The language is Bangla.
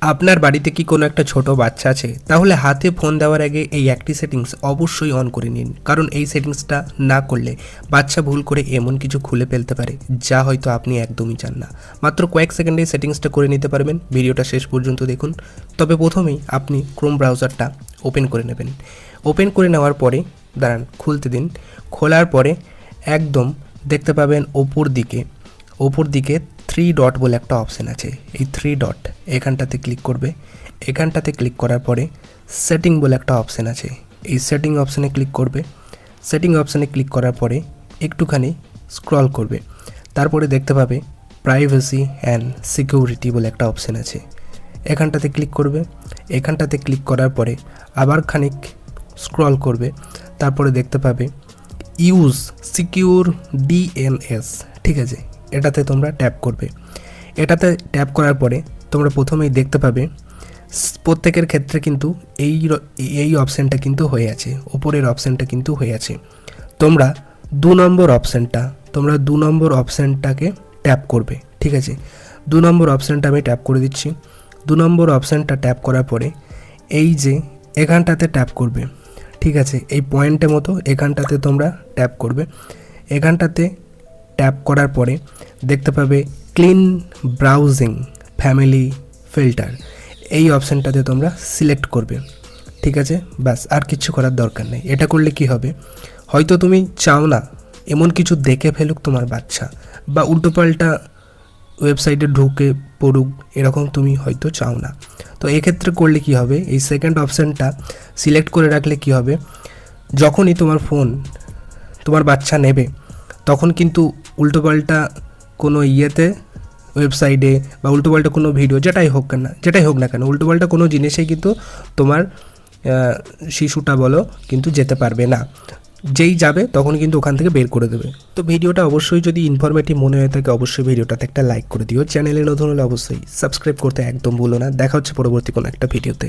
আপনার বাড়িতে কি কোনো একটা ছোট বাচ্চা আছে, তাহলে হাতে ফোন দেওয়ার আগে এই একটি সেটিংস অবশ্যই অন করে নিন। কারণ এই সেটিংসটা না করলে বাচ্চা ভুল করে এমন কিছু খুলে ফেলতে পারে যা হয়তো আপনি একদমই চান না। মাত্র কয়েক সেকেন্ডে সেটিংসটা করে নিতে পারবেন। ভিডিওটা শেষ পর্যন্ত দেখুন। তবে প্রথমেই আপনি ক্রোম ব্রাউজারটা ওপেন করে নেবেন। ওপেন করে নেওয়ার পরে দাঁড়ান, খুলতে দিন। খোলার পরে একদম দেখতে পাবেন ওপর দিকে 3 ডট বলে একটা অপশান আছে। এই 3 ডট এখানটাতে ক্লিক করবে। এখানটাতে ক্লিক করার পরে সেটিং বলে একটা অপশান আছে। এই সেটিং অপশানে ক্লিক করবে। সেটিং অপশানে ক্লিক করার পরে একটুখানি স্ক্রল করবে। তারপরে দেখতে পাবে প্রাইভেসি অ্যান্ড সিকিউরিটি বলে একটা অপশান আছে। এখানটাতে ক্লিক করবে। এখানটাতে ক্লিক করার পরে আবার খানিক স্ক্রল করবে। তারপরে দেখতে পাবে ইউজ সিকিউর ডিএনএস, ঠিক আছে, এটাতে তোমরা ট্যাপ করবে। এটাতে ট্যাপ করার পরে তোমরা প্রথমেই দেখতে পাবে প্রত্যেকের ক্ষেত্রে কিন্তু এই অপশানটা কিন্তু হয়ে আছে, উপরের অপশানটা কিন্তু হয়ে আছে। তোমরা 2 নম্বর অপশানটাকে ট্যাপ করবে, ঠিক আছে। 2 নম্বর অপশানটা আমি ট্যাপ করে দিচ্ছি। 2 নম্বর অপশানটা ট্যাপ করার পরে এই যে এখানটাতে ট্যাপ করবে, ঠিক আছে। এই পয়েন্টের মতো এখানটাতে তোমরা ট্যাপ করবে। এখানটাতে ট্যাপ করার পরে দেখতে পাবে ক্লিন ব্রাউজিং ফ্যামিলি ফিল্টার, এই অপশানটাতে তোমরা সিলেক্ট করবে, ঠিক আছে। ব্যাস, আর কিছু করার দরকার নেই। এটা করলে কি হবে, হয়তো তুমি চাও না এমন কিছু দেখে ফেলুক তোমার বাচ্চা, বা উল্টোপাল্টা ওয়েবসাইটে ঢুকে পড়ুক, এরকম তুমি হয়তো চাও না। তো এক্ষেত্রে করলে কি হবে, এই সেকেন্ড অপশানটা সিলেক্ট করে রাখলে কি হবে, যখনই তোমার ফোন তোমার বাচ্চা নেবে তখন কিন্তু উল্টোপাল্টা কোনো ওয়েবসাইটে বা উল্টোপাল্টা কোনো ভিডিও যেটাই হোক না কেন উল্টোপাল্টা কোনো জিনিসেই কিন্তু তোমার শিশুটা বলো কিন্তু যেতে পারবে না। যেই যাবে তখন কিন্তু ওখান থেকে বের করে দেবে। তো ভিডিওটা অবশ্যই যদি ইনফরমেটিভ মনে হয়ে থাকে অবশ্যই ভিডিওটাতে একটা লাইক করে দিও। চ্যানেলে নতুন হলে অবশ্যই সাবস্ক্রাইব করতে একদম ভুলো না। দেখা হচ্ছে পরবর্তী কোনো একটা ভিডিওতে।